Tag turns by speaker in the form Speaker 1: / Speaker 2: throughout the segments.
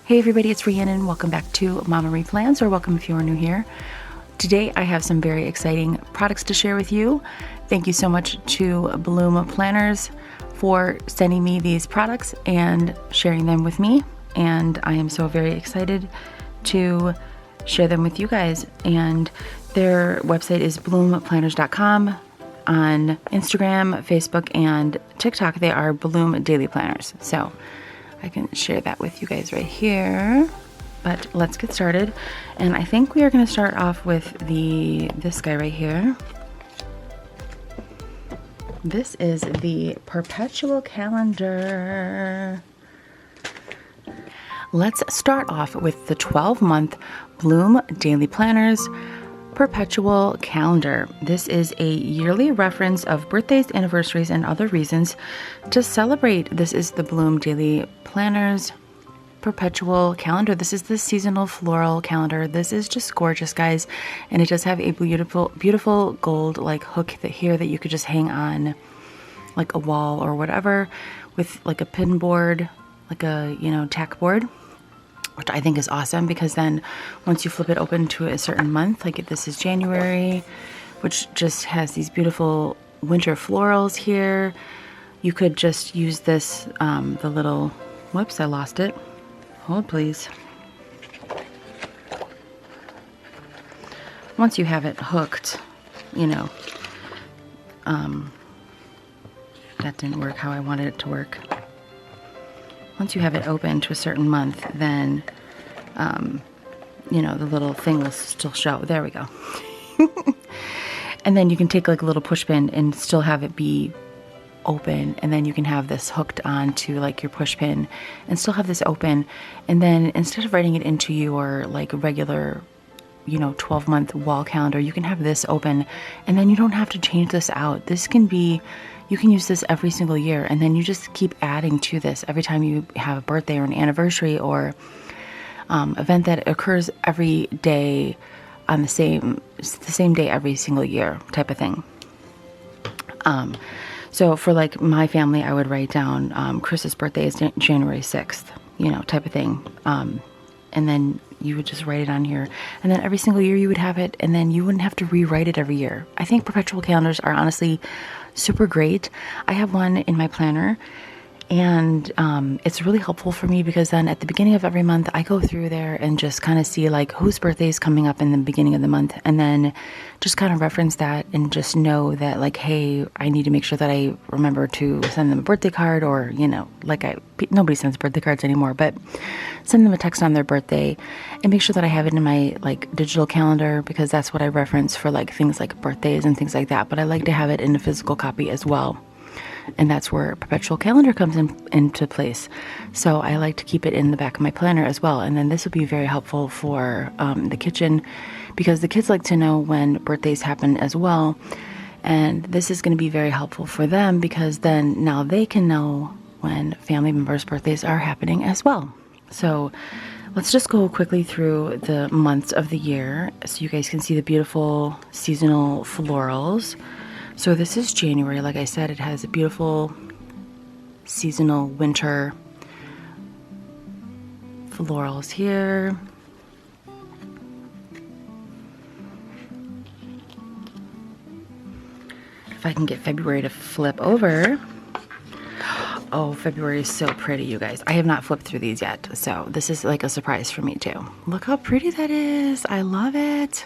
Speaker 1: Hey everybody, it's Rhiannon. Welcome back to MamaRhi Plans, or welcome if you are new here. Today I have some very exciting products to share with you. Thank you so much to Bloom Planners for sending me these products and sharing them with me. And I am so very excited to share them with you guys. And their website is bloomplanners.com. On Instagram, Facebook, and TikTok, they are Bloom Daily Planners. So I can share that with you guys right here, but let's get started. And I think we are going to start off with this guy right here. This is the Perpetual Calendar. Let's start off with the 12-month Bloom Daily Planners Perpetual Calendar. This is a yearly reference of birthdays, anniversaries, and other reasons to celebrate. This is the Bloom Daily Planners Perpetual Calendar. This is the seasonal floral calendar. This is just gorgeous, guys. And it does have a beautiful, beautiful gold like hook here that you could just hang on like a wall or whatever, with like a pin board, like a, tack board, which I think is awesome, because then once you flip it open to a certain month, like this is January, which just has these beautiful winter florals here. You could just use this, the little, whoops, I lost it. Hold please. Once you have it hooked, that didn't work how I wanted it to work. Once you have it open to a certain month, then, the little thing will still show. There we go. And then you can take like a little push pin and still have it be open. And then you can have this hooked onto like your push pin and still have this open. And then instead of writing it into your like regular, 12-month wall calendar, you can have this open, and then you don't have to change this out. You can use this every single year, and then you just keep adding to this every time you have a birthday or an anniversary or event that occurs every day on the same day every single year type of thing. So for like my family, I would write down Chris's birthday is January 6th, type of thing. And then you would just write it on here, and then every single year you would have it, and then you wouldn't have to rewrite it every year. I think perpetual calendars are honestly super great. I have one in my planner, and it's really helpful for me, because then at the beginning of every month I go through there and just kind of see like whose birthday is coming up in the beginning of the month, and then just kind of reference that and just know that like, hey, I need to make sure that I remember to send them a birthday card, or nobody sends birthday cards anymore, but send them a text on their birthday, and make sure that I have it in my like digital calendar, because that's what I reference for like things like birthdays and things like that. But I like to have it in a physical copy as well. And that's where Perpetual Calendar comes into place. So I like to keep it in the back of my planner as well. And then this would be very helpful for the kitchen, because the kids like to know when birthdays happen as well. And this is going to be very helpful for them, because then now they can know when family members' birthdays are happening as well. So let's just go quickly through the months of the year so you guys can see the beautiful seasonal florals. So this is January. Like I said, it has a beautiful seasonal winter florals here. If I can get February to flip over. Oh, February is so pretty, you guys. I have not flipped through these yet, so this is like a surprise for me too. Look how pretty that is. I love it.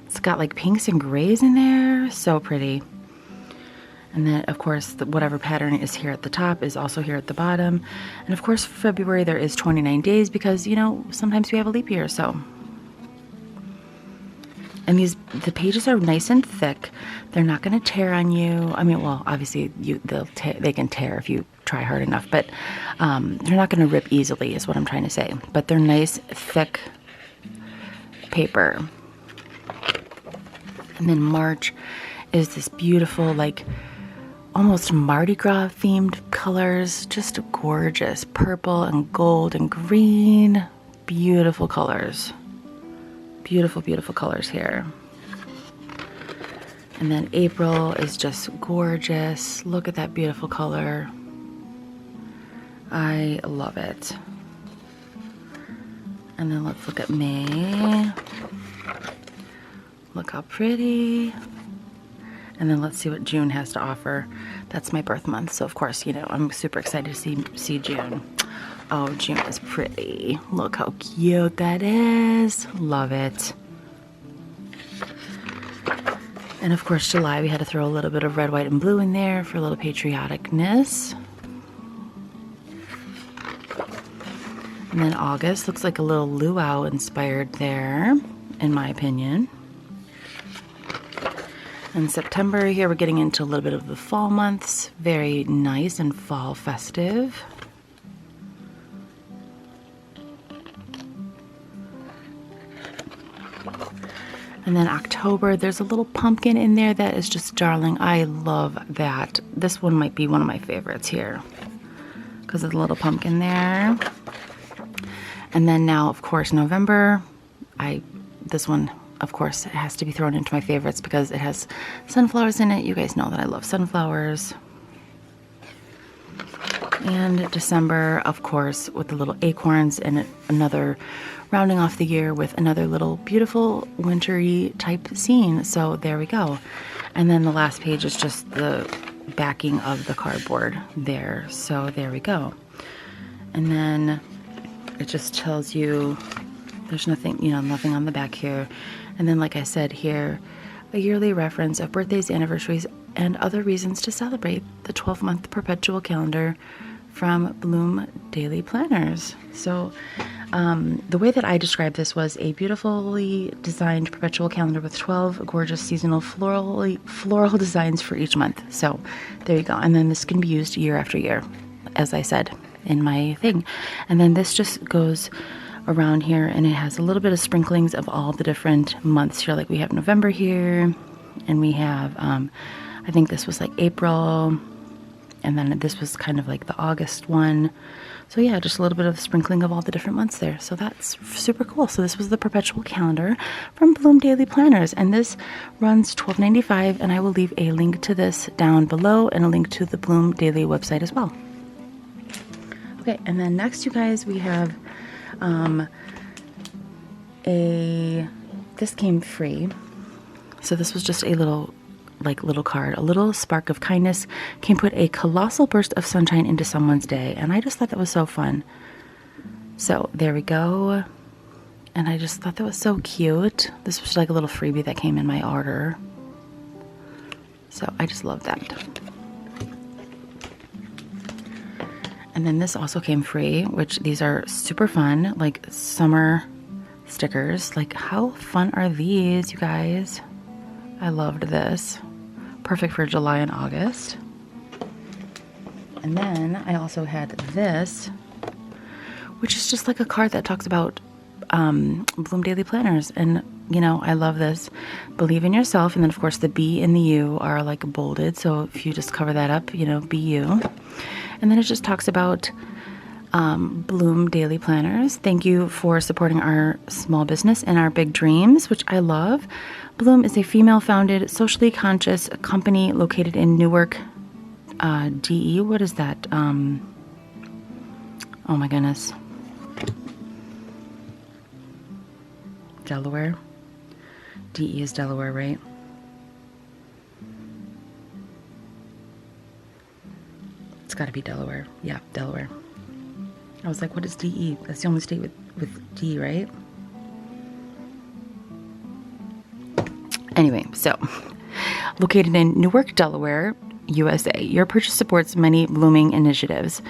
Speaker 1: It's got like pinks and grays in there. So pretty. And then, of course, whatever pattern is here at the top is also here at the bottom. And of course, for February, there is 29 days because, sometimes we have a leap year, so. And the pages are nice and thick. They're not going to tear on you. I mean, well, obviously, they can tear if you try hard enough, but they're not going to rip easily is what I'm trying to say. But they're nice, thick paper. And then March is this beautiful, like, almost Mardi Gras themed colors. Just gorgeous. Purple and gold and green. Beautiful colors. Beautiful, beautiful colors here. And then April is just gorgeous. Look at that beautiful color. I love it. And then let's look at May. Look how pretty. And then let's see what June has to offer. That's my birth month, so of course, you know, I'm super excited to see June. Oh, June is pretty. Look how cute that is. Love it. And of course, July, we had to throw a little bit of red, white, and blue in there for a little patrioticness. And then August looks like a little luau inspired there, in my opinion. And September, here we're getting into a little bit of the fall months. Very nice and fall festive. And then October, there's a little pumpkin in there that is just darling. I love that. This one might be one of my favorites here because of the little pumpkin there. And then now, of course, November, this one, of course, it has to be thrown into my favorites because it has sunflowers in it. You guys know that I love sunflowers. And December, of course, with the little acorns and another rounding off the year with another little beautiful wintry type scene. So there we go. And then the last page is just the backing of the cardboard there. So there we go. And then it just tells you there's nothing, you know, nothing on the back here. And then, like I said here, a yearly reference of birthdays, anniversaries, and other reasons to celebrate the 12-month Perpetual Calendar from Bloom Daily Planners. So the way that I described this was a beautifully designed perpetual calendar with 12 gorgeous seasonal floral designs for each month. So there you go. And then this can be used year after year, as I said in my thing. And then this just goes around here, and it has a little bit of sprinklings of all the different months here. Like we have November here, and we have, I think this was like April, and then this was kind of like the August one. So yeah, just a little bit of sprinkling of all the different months there. So that's super cool. So this was the Perpetual Calendar from Bloom Daily Planners, and this runs $12.95, and I will leave a link to this down below and a link to the Bloom Daily website as well. Okay, and then next, you guys, we have this came free. So this was just a little card. A little spark of kindness can put a colossal burst of sunshine into someone's day. And I just thought that was so fun. So there we go. And I just thought that was so cute. This was like a little freebie that came in my order. So I just love that. And then this also came free, which these are super fun, like summer stickers. Like, how fun are these, you guys? I loved this. Perfect for July and August. And then I also had this, which is just like a card that talks about Bloom Daily Planners. And, you know, I love this. Believe in yourself. And then, of course, the B and the U are like bolded. So if you just cover that up, you know, be you. And then it just talks about Bloom Daily Planners. Thank you for supporting our small business and our big dreams, which I love. Bloom is a female-founded, socially conscious company located in Newark, DE. What is that? Oh my goodness. Delaware. DE is Delaware, right? It's got to be Delaware. Yeah, Delaware. I was like, what is DE? That's the only state with D, right? Anyway, so located in Newark, Delaware, USA. Your purchase supports many blooming initiatives.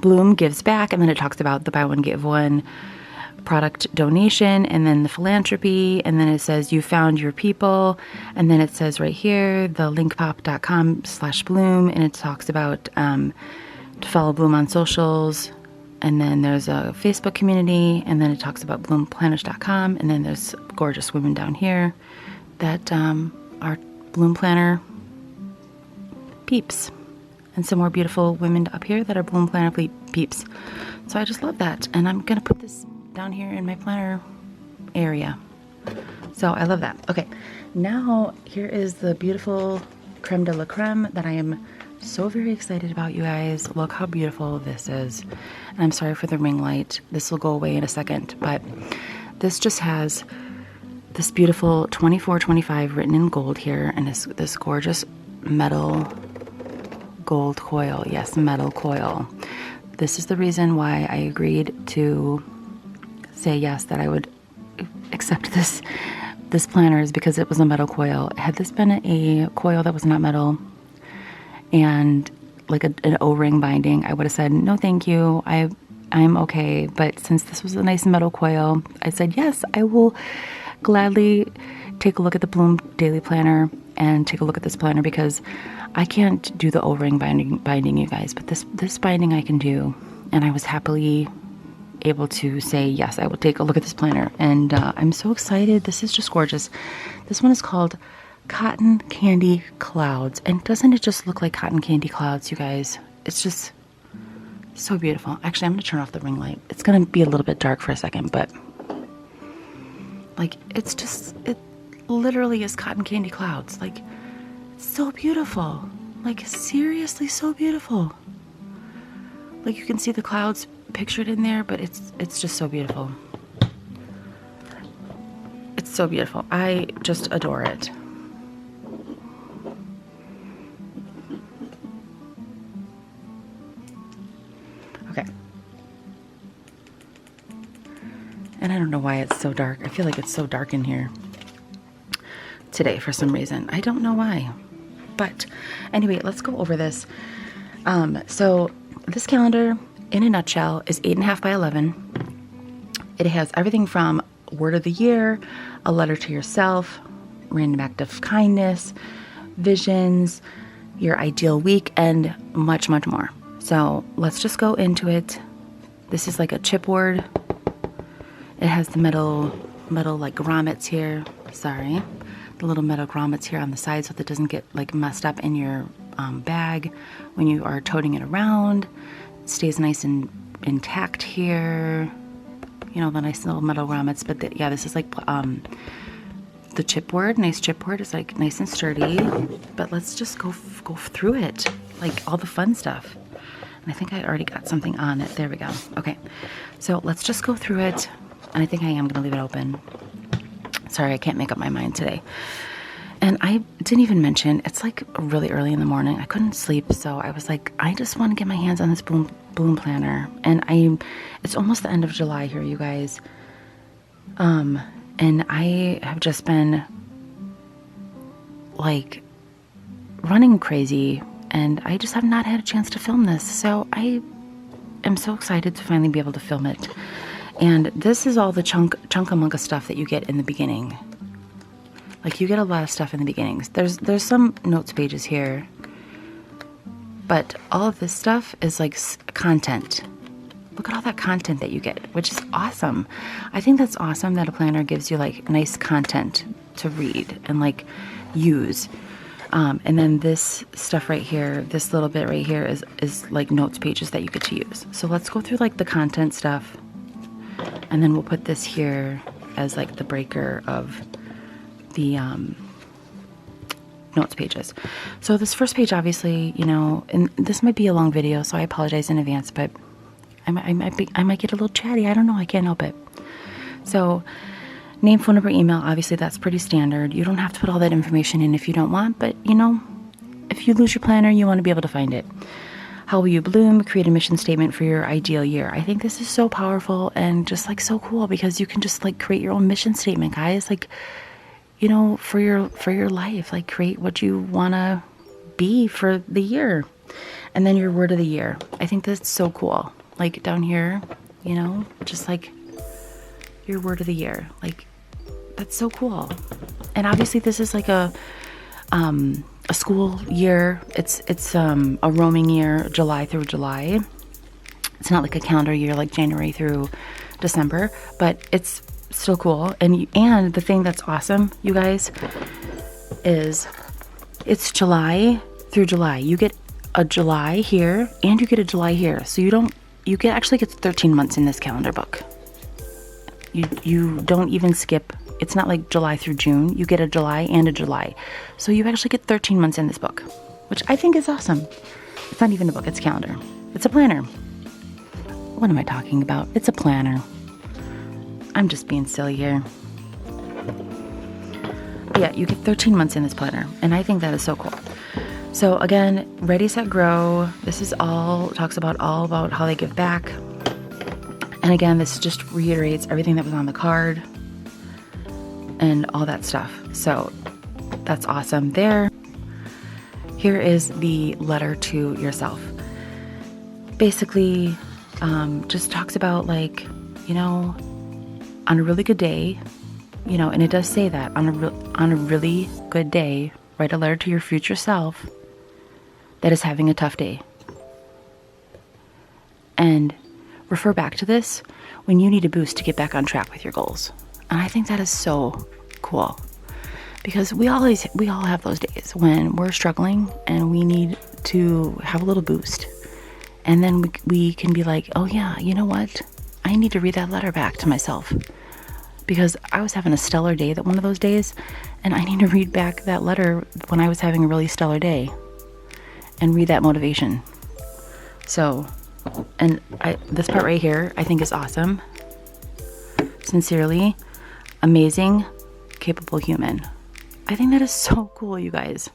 Speaker 1: Bloom gives back, and then it talks about the buy one, give one product donation, and then the philanthropy, and then it says you found your people, and then it says right here, the linkpop.com/Bloom, and it talks about to follow Bloom on socials, and then there's a Facebook community, and then it talks about bloomplanners.com, and then there's gorgeous women down here that are Bloom Planner peeps, and some more beautiful women up here that are Bloom Planner peeps. So I just love that, and I'm gonna put this down here in my planner area. So I love that. Okay, now here is the beautiful creme de la creme that I am so very excited about, you guys. Look how beautiful this is. And I'm sorry for the ring light. This will go away in a second, but this just has this beautiful 2425 written in gold here, and this gorgeous metal gold coil. Yes, metal coil. This is the reason why I agreed to say yes, that I would accept this planner, is because it was a metal coil. Had this been a coil that was not metal and like an O-ring binding, I would have said no thank you, I'm okay. But since this was a nice metal coil, I said yes, I will gladly take a look at the Bloom Daily Planner and take a look at this planner, because I can't do the O-ring binding, you guys, but this binding I can do. And I was happily able to say yes, I will take a look at this planner, and I'm so excited. This is just gorgeous. This one is called Cotton Candy Clouds, and doesn't it just look like cotton candy clouds, you guys? It's just so beautiful. Actually, I'm going to turn off the ring light. It's going to be a little bit dark for a second, but like it literally is cotton candy clouds. Like, it's so beautiful. Like, seriously so beautiful. Like, you can see the clouds pictured in there, but it's just so beautiful. It's so beautiful. I just adore it. Okay. And I don't know why it's so dark. I feel like it's so dark in here today for some reason. I don't know why. But anyway, let's go over this. So this calendar, in a nutshell, is 8.5 by 11. It has everything from word of the year, a letter to yourself, random act of kindness, visions, your ideal week, and much, much more. So let's just go into it. This is like a chipboard. It has the metal like grommets here. Sorry. The little metal grommets here on the side so that it doesn't get like messed up in your bag when you are toting it around. It stays nice and intact here. You know, the nice little metal grommets. But yeah, this is like the chipboard. Nice chipboard. It's like nice and sturdy. But let's just go through it. Like all the fun stuff. And I think I already got something on it. There we go. Okay. So let's just go through it. And I think I am going to leave it open. Sorry, I can't make up my mind today. And I didn't even mention, it's like really early in the morning. I couldn't sleep, so I was like, I just want to get my hands on this Bloom planner. And it's almost the end of July here, you guys. And I have just been like running crazy, and I just have not had a chance to film this. So I am so excited to finally be able to film it. And this is all the chunkamunka stuff that you get in the beginning. Like, you get a lot of stuff in the beginnings. There's some notes pages here, but all of this stuff is like content. Look at all that content that you get, which is awesome. I think that's awesome that a planner gives you like nice content to read and like use. And then this stuff right here, this little bit right here is like notes pages that you get to use. So let's go through like the content stuff. And then we'll put this here as like the breaker of the notes pages. So this first page, obviously, you know, and this might be a long video, so I apologize in advance, but I might get a little chatty. I don't know. I can't help it. So name, phone number, email, obviously that's pretty standard. You don't have to put all that information in if you don't want, but you know, if you lose your planner, you want to be able to find it. How will you bloom? Create a mission statement for your ideal year. I think this is so powerful and just like so cool, because you can just like create your own mission statement, guys. Like, you know, for your life, like create what you want to be for the year. And then your word of the year. I think that's so cool. Like down here, you know, just like your word of the year. Like, that's so cool. And obviously this is like a school year. It's a roaming year, July through July. It's not like a calendar year like January through December, but it's still cool. And the thing that's awesome, you guys, is it's July through July. You get a July here and you get a July here. So actually get 13 months in this calendar book. You don't even skip it's not like July through June. You get a July and a July. So you actually get 13 months in this book, which I think is awesome. It's not even a book, it's a calendar. It's a planner. What am I talking about? It's a planner. I'm just being silly here. But yeah, you get 13 months in this planner, and I think that is so cool. So again, Ready, Set, Grow. This is all all about how they give back. And again, this just reiterates everything that was on the card and all that stuff. So that's awesome there. Here is the letter to yourself. Basically, just talks about like, you know, on a really good day, you know, and it does say that on a really good day, write a letter to your future self that is having a tough day. And refer back to this when you need a boost to get back on track with your goals. And I think that is so cool, because we all have those days when we're struggling and we need to have a little boost. And then we can be like, oh yeah, you know what? I need to read that letter back to myself because I was having a stellar day that one of those days, and I need to read back that letter when I was having a really stellar day and read that motivation. So, and this part right here, I think is awesome. Sincerely, amazing, capable human. I think that is so cool, you guys.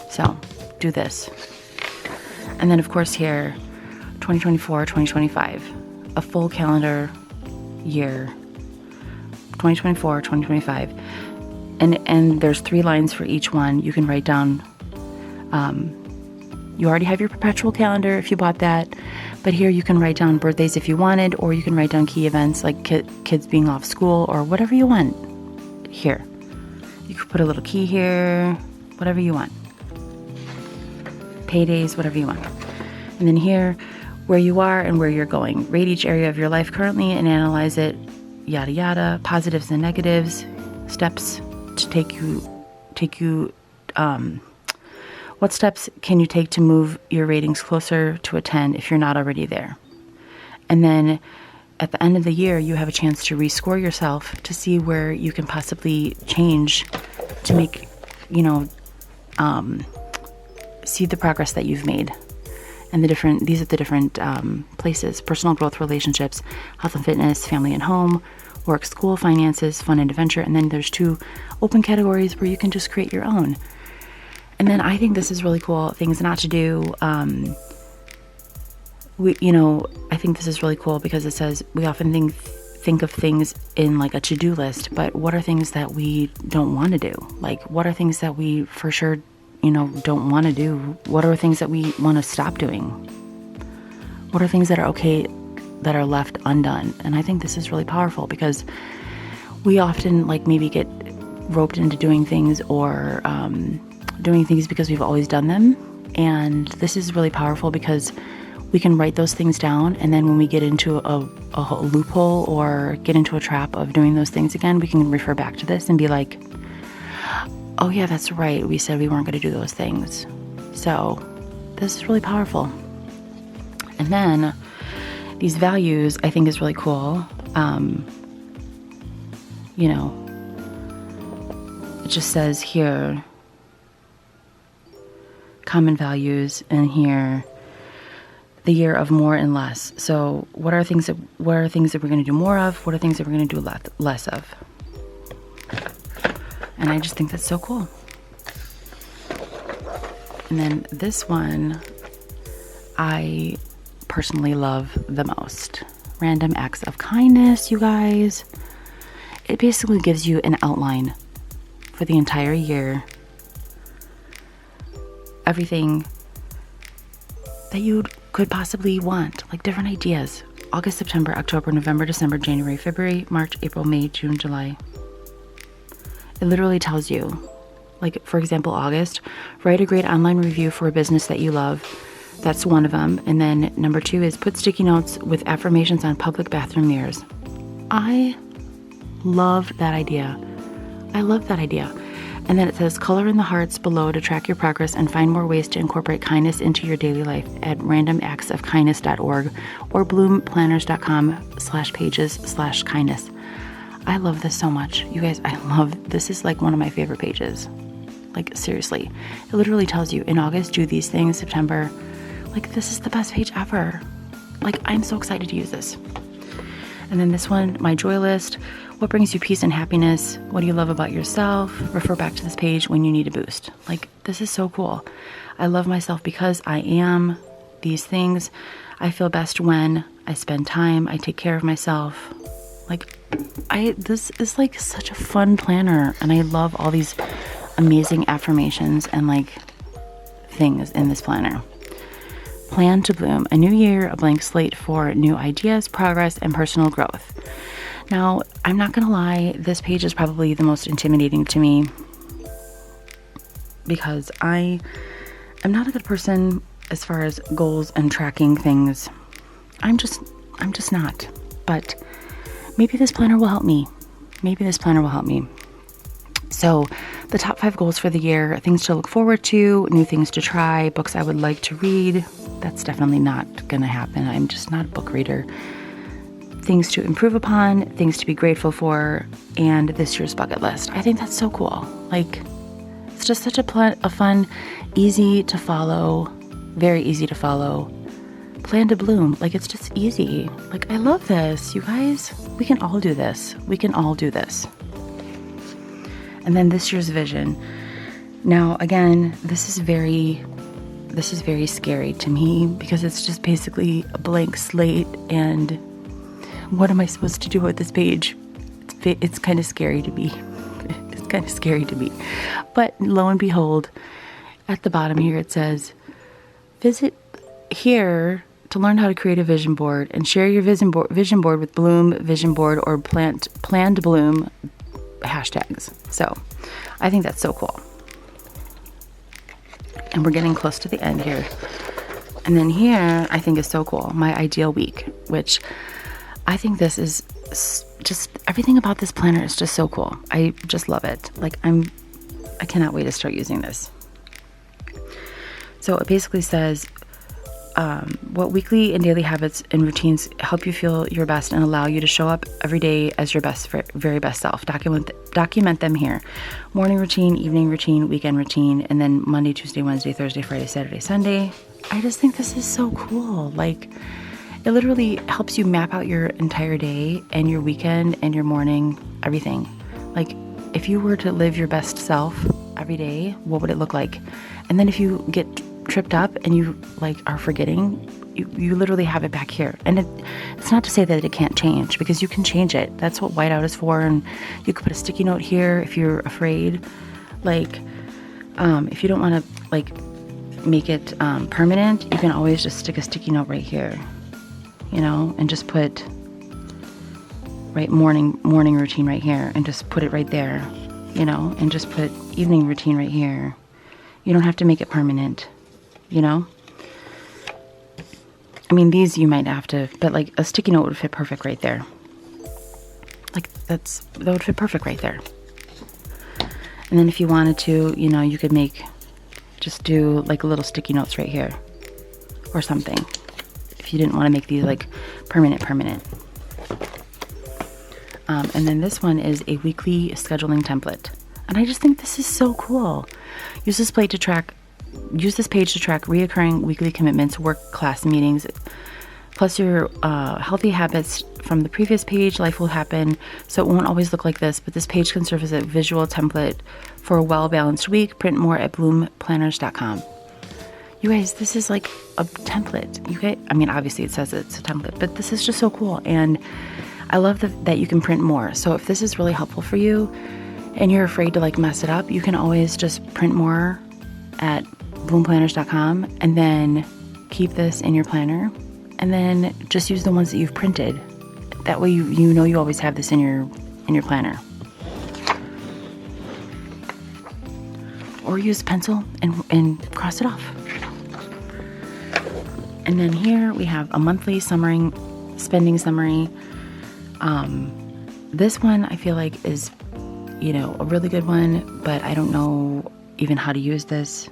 Speaker 1: So, do this. And then, of course, here, 2024, 2025, a full calendar year, 2024, 2025. And there's 3 lines for each one. You can write down, you already have your Perpetual Calendar if you bought that, but here you can write down birthdays if you wanted, or you can write down key events like kids being off school or whatever you want. Here, you could put a little key here, whatever you want. Paydays, whatever you want. And then here, where you are and where you're going. Rate each area of your life currently and analyze it, yada yada, positives and negatives, steps to take you, what steps can you take to move your ratings closer to a 10 if you're not already there? And then at the end of the year, you have a chance to rescore yourself to see where you can possibly change to make, you know, see the progress that you've made. And these are the different places: personal growth, relationships, health and fitness, family and home, work, school, finances, fun and adventure. And then there's 2 open categories where you can just create your own. And then I think this is really cool, things not to do. I think this is really cool because it says we often think of things in like a to-do list, but what are things that we don't want to do? Like, what are things that we for sure, don't want to do? What are things that we want to stop doing? What are things that are okay that are left undone? And I think this is really powerful because we often like maybe get roped into doing things or doing things because we've always done them. And this is really powerful because we can write those things down, and then when we get into a loophole or get into a trap of doing those things again, we can refer back to this and be like, oh yeah, that's right, we said we weren't going to do those things. So this is really powerful. And then these values I think is really cool. It just says here common values, and here the year of more and less. So what are things that we're going to do more of? What are things that we're going to do less of? And I just think that's so cool. And then this one I personally love the most. Random acts of kindness, you guys. It basically gives you an outline for the entire year. Everything that you could possibly want, like different ideas. August, September, October, November, December, January, February, March, April, May, June, July. It literally tells you, like, for example, August, write a great online review for a business that you love. That's one of them. And then number 2 is put sticky notes with affirmations on public bathroom mirrors. I love that idea. And then it says color in the hearts below to track your progress and find more ways to incorporate kindness into your daily life at randomactsofkindness.org or bloomplanners.com/pages/kindness. I love this so much. You guys, this is like one of my favorite pages. Like, seriously. It literally tells you in August, do these things, September. Like, this is the best page ever. Like, I'm so excited to use this. And then this one, my joy list. What brings you peace and happiness? What do you love about yourself? Refer back to this page when you need a boost. Like, this is so cool. I love myself because I am these things. I feel best when I spend time. I take care of myself. Like, this is like such a fun planner. And I love all these amazing affirmations and like things in this planner. Plan to bloom. A new year, a blank slate for new ideas, progress, and personal growth. Now, I'm not going to lie, this page is probably the most intimidating to me because I am not a good person as far as goals and tracking things. I'm just not. But maybe this planner will help me. So the top 5 goals for the year, things to look forward to, new things to try, books I would like to read. That's definitely not going to happen. I'm just not a book reader. Things to improve upon, things to be grateful for, and this year's bucket list. I think that's so cool. Like, it's just such a fun, easy to follow, very easy to follow plan to bloom. Like, it's just easy. Like, I love this. You guys, we can all do this. And then this year's vision. Now, again, this is very scary to me because it's just basically a blank slate. And what am I supposed to do with this page? It's kind of scary to me. But lo and behold, at the bottom here, it says, visit here to learn how to create a vision board and share your vision board with Bloom Vision Board or Plan to Bloom hashtags. So I think that's so cool. And we're getting close to the end here. And then here, I think is so cool. My ideal week, which I think this is just everything about this planner is just so cool. I just love it. Like, I cannot wait to start using this. So it basically says, what weekly and daily habits and routines help you feel your best and allow you to show up every day as your very best self. Document them here. Morning routine, evening routine, weekend routine, and then Monday, Tuesday, Wednesday, Thursday, Friday, Saturday, Sunday. I just think this is so cool. Like, it literally helps you map out your entire day and your weekend and your morning, everything. Like, if you were to live your best self every day, what would it look like? And then if you get tripped up and you like are forgetting, you literally have it back here. And it's not to say that it can't change, because you can change it. That's what whiteout is for. And you could put a sticky note here if you're afraid. Like, if you don't want to like make it permanent, you can always just stick a sticky note right here, you know, and just put morning routine right here, and just put it right there, you know, and just put evening routine right here. You don't have to make it permanent, you know. I mean, these you might have to, but like a sticky note would fit perfect right there. Like that would fit perfect right there. And then if you wanted to, you know, you could just do like little sticky notes right here or something. If you didn't want to make these like permanent. And then this one is a weekly scheduling template. And I just think this is so cool. Use this page to track reoccurring weekly commitments, work, class meetings, plus your healthy habits from the previous page. Life will happen, so it won't always look like this, but this page can serve as a visual template for a well-balanced week. Print more at bloomplanners.com. You guys, this is like a template. You guys, I mean, obviously it says it's a template, but this is just so cool. And I love that you can print more. So if this is really helpful for you and you're afraid to like mess it up, you can always just print more at bloomplanners.com and then keep this in your planner, and then just use the ones that you've printed. That way you know you always have this in your planner. Or use a pencil and cross it off. And then here we have a monthly spending summary. This one I feel like is, you know, a really good one, but I don't know even how to use this.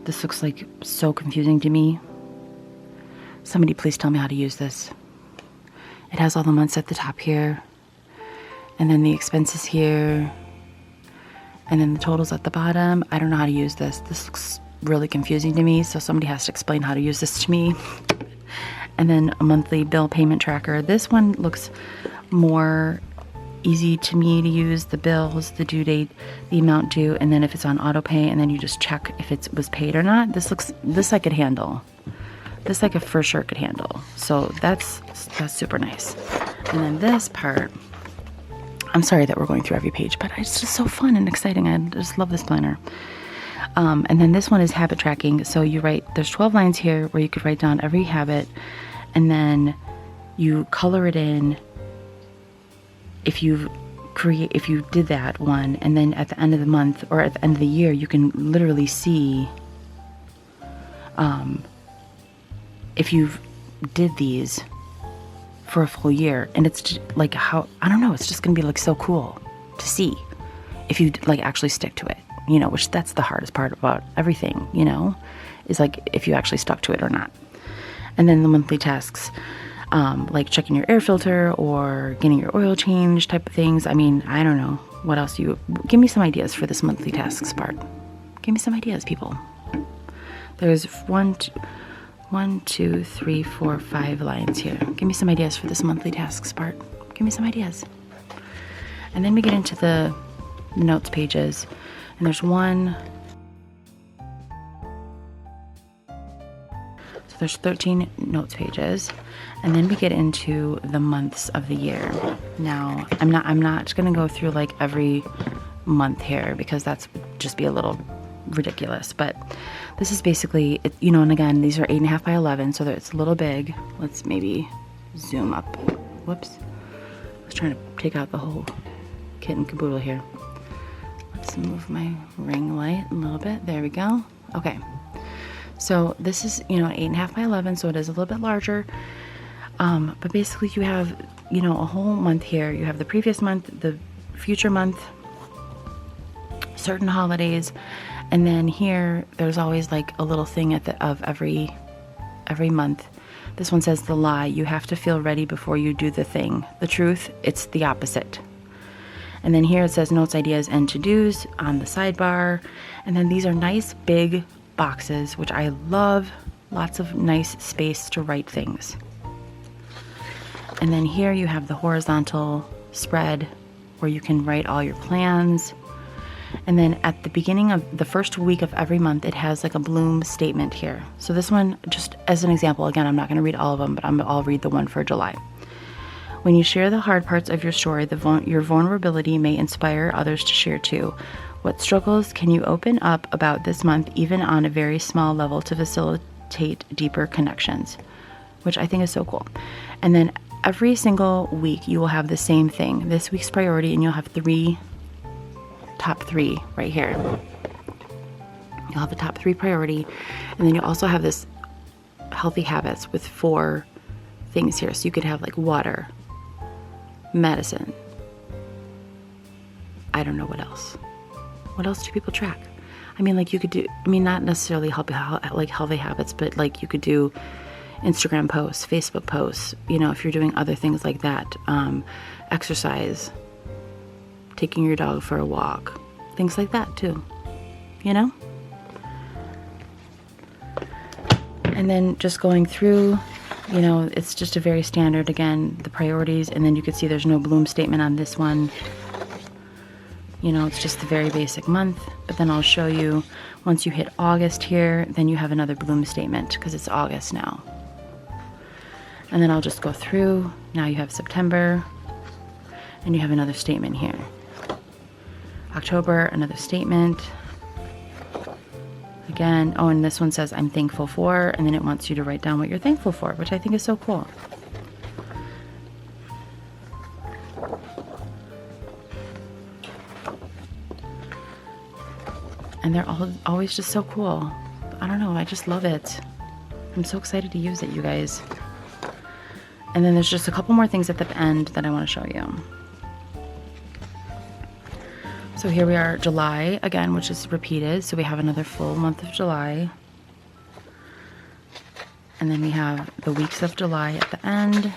Speaker 1: This looks like so confusing to me. Somebody please tell me how to use this. It has all the months at the top here. And then the expenses here. And then the totals at the bottom. I don't know how to use this. This looks really confusing to me, so somebody has to explain how to use this to me. And then a monthly bill payment tracker. This one looks more easy to me to use. The bills, the due date, the amount due, and then if it's on auto pay, and then you just check if it was paid or not. This I could handle. This I could for sure could handle. So that's super nice. And then this part, I'm sorry that we're going through every page, but it's just so fun and exciting. I just love this planner. And then this one is habit tracking. So you write, there's 12 lines here where you could write down every habit, and then you color it in if you did that one, and then at the end of the month or at the end of the year, you can literally see if you did these for a full year. And it's just like, how, I don't know, it's just gonna be like so cool to see if you like actually stick to it, you know, which that's the hardest part about everything, you know, is like if you actually stuck to it or not. And then the monthly tasks, like checking your air filter or getting your oil change type of things. I mean, I don't know what else give me some ideas for this monthly tasks part. Give me some ideas, people. There's 1, 2, 3, 4, 5 lines here. Give me some ideas for this monthly tasks part. Give me some ideas. And then we get into the notes pages, and there's there's 13 notes pages, and then we get into the months of the year. Now, I'm not going to go through like every month here because that's just be a little ridiculous, but this is basically it, you know, and again, these are 8.5 by 11, so that it's a little big. Let's maybe zoom up. Whoops. I was trying to take out the whole kit and caboodle here. Let's move my ring light a little bit. There we go. Okay. So this is, you know, 8.5 by 11, so it is a little bit larger. But basically you have, you know, a whole month here. You have the previous month, the future month, certain holidays, and then here there's always like a little thing of every month. This one says the lie. You have to feel ready before you do the thing. The truth, it's the opposite. And then here it says notes, ideas, and to-dos on the sidebar. And then these are nice big boxes, which I love. Lots of nice space to write things. And then here you have the horizontal spread where you can write all your plans. And then at the beginning of the first week of every month, it has like a bloom statement here. So this one, just as an example, again, I'm not going to read all of them, but I'll read the one for July. When you share the hard parts of your story, your vulnerability may inspire others to share too. What struggles can you open up about this month, even on a very small level, to facilitate deeper connections? Which I think is so cool. And then every single week you will have the same thing. This week's priority, and you'll have top three right here. You'll have the top 3 priority, and then you also have this healthy habits with 4 things here. So you could have like water, medicine. I don't know what else. What else do people track? I mean, like you could do, I mean, not necessarily healthy habits, but like you could do Instagram posts, Facebook posts, you know, if you're doing other things like that, exercise, taking your dog for a walk, things like that too, you know? And then just going through, you know, it's just a very standard, again, the priorities, and then you can see there's no bloom statement on this one. You know, it's just the very basic month, but then I'll show you once you hit August here, then you have another bloom statement because it's August now. And then I'll just go through. Now you have September, and you have another statement here. October, another statement. Again, oh, and this one says I'm thankful for, and then it wants you to write down what you're thankful for, which I think is so cool. And they're always just so cool. I don't know, I just love it. I'm so excited to use it, you guys. And then there's just a couple more things at the end that I want to show you. So here we are, July again, which is repeated. So we have another full month of July. And then we have the weeks of July at the end.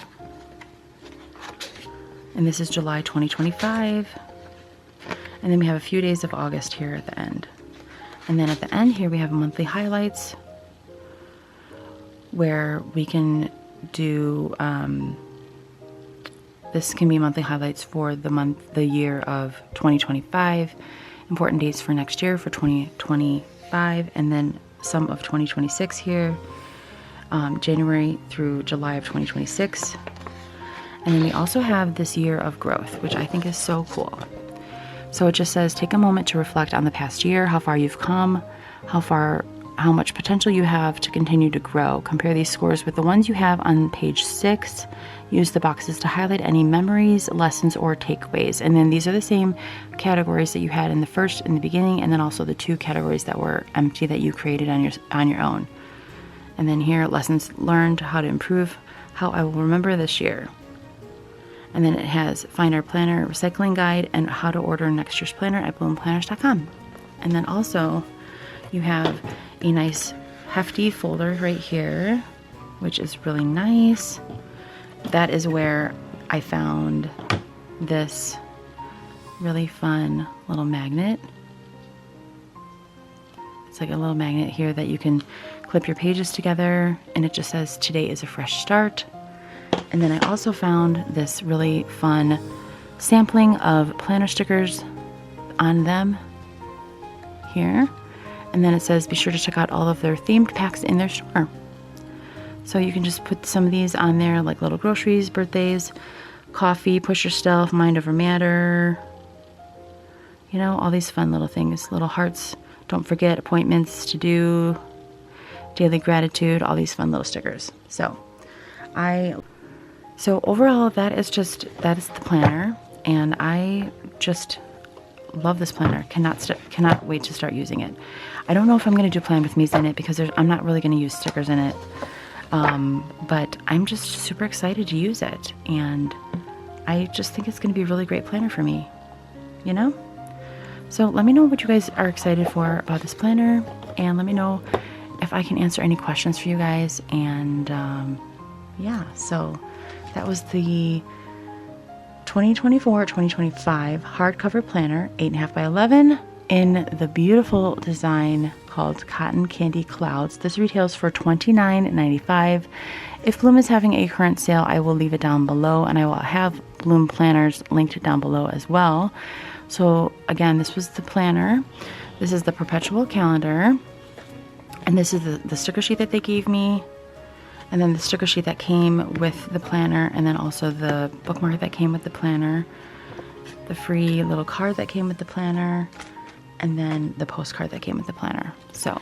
Speaker 1: And this is July 2025. And then we have a few days of August here at the end. And then at the end here we have monthly highlights where we can do, this can be monthly highlights for the year of 2025, important dates for next year for 2025, and then some of 2026 here, January through July of 2026. And then we also have this year of growth, which I think is so cool. So it just says, take a moment to reflect on the past year, how far you've come, how much potential you have to continue to grow. Compare these scores with the ones you have on page 6. Use the boxes to highlight any memories, lessons, or takeaways. And then these are the same categories that you had in the beginning, and then also the 2 categories that were empty that you created on your own. And then here, lessons learned, how to improve, how I will remember this year. And then it has Find Our Planner Recycling Guide and how to order next year's planner at bloomplanners.com. And then also you have a nice hefty folder right here, which is really nice. That is where I found this really fun little magnet. It's like a little magnet here that you can clip your pages together, and it just says, today is a fresh start. And then I also found this really fun sampling of planner stickers on them here. And then it says, be sure to check out all of their themed packs in their store. So you can just put some of these on there, like little groceries, birthdays, coffee, push yourself, mind over matter. You know, all these fun little things, little hearts. Don't forget, appointments to do, daily gratitude, all these fun little stickers. So overall, that is the planner, and I just love this planner. Cannot wait to start using it. I don't know if I'm going to do plan with me's in it because I'm not really going to use stickers in it, but I'm just super excited to use it, and I just think it's going to be a really great planner for me, you know? So let me know what you guys are excited for about this planner, and let me know if I can answer any questions for you guys. And yeah, so that was the 2024-2025 hardcover planner, 8.5 by 11, in the beautiful design called Cotton Candy Clouds. This retails for $29.95. If Bloom is having a current sale, I will leave it down below, and I will have Bloom planners linked down below as well. So again, this was the planner. This is the Perpetual Calendar, and this is the sticker sheet that they gave me, and then the sticker sheet that came with the planner, and then also the bookmark that came with the planner, the free little card that came with the planner, and then the postcard that came with the planner. So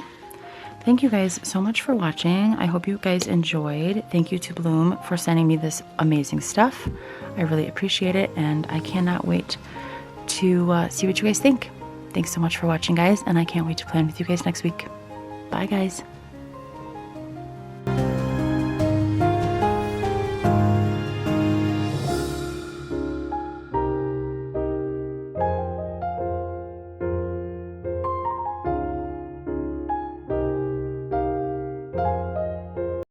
Speaker 1: thank you guys so much for watching. I hope you guys enjoyed. Thank you to Bloom for sending me this amazing stuff. I really appreciate it, and I cannot wait to see what you guys think. Thanks so much for watching, guys, and I can't wait to plan with you guys next week. Bye, guys.